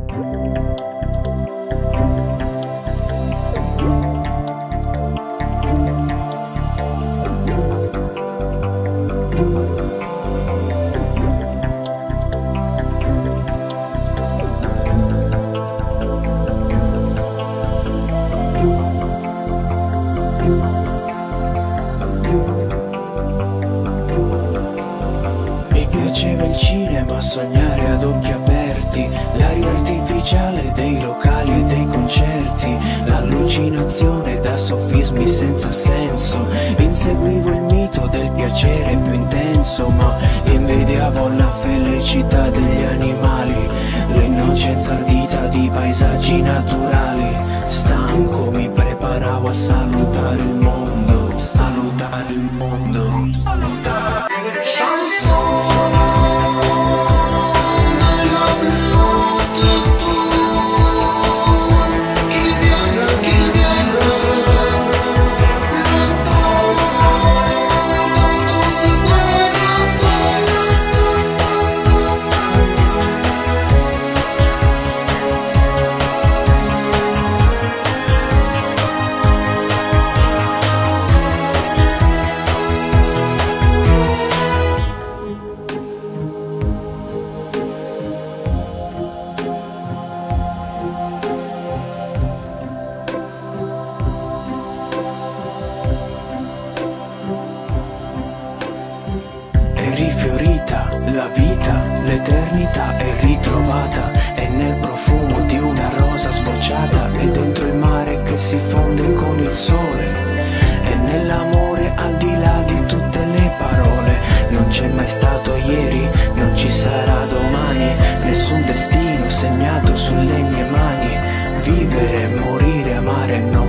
Mi piaceva il cinema, sognare ad occhi aperti, l'aria artificiale dei locali e dei concerti, l'allucinazione da sofismi senza senso. Inseguivo il mito del piacere più intenso, ma invidiavo la felicità degli animali, l'innocenza ardita di paesaggi naturali. Stanco mi preparavo a salutare il mondo, salutare il mondo, salutare. È rifiorita la vita, l'eternità è ritrovata, è nel profumo di una rosa sbocciata, è dentro il mare che si fonde con il sole, è nell'amore al di là di tutte le parole. Non c'è mai stato ieri, non ci sarà domani, nessun destino segnato sulle mie mani. Vivere, morire, amare, non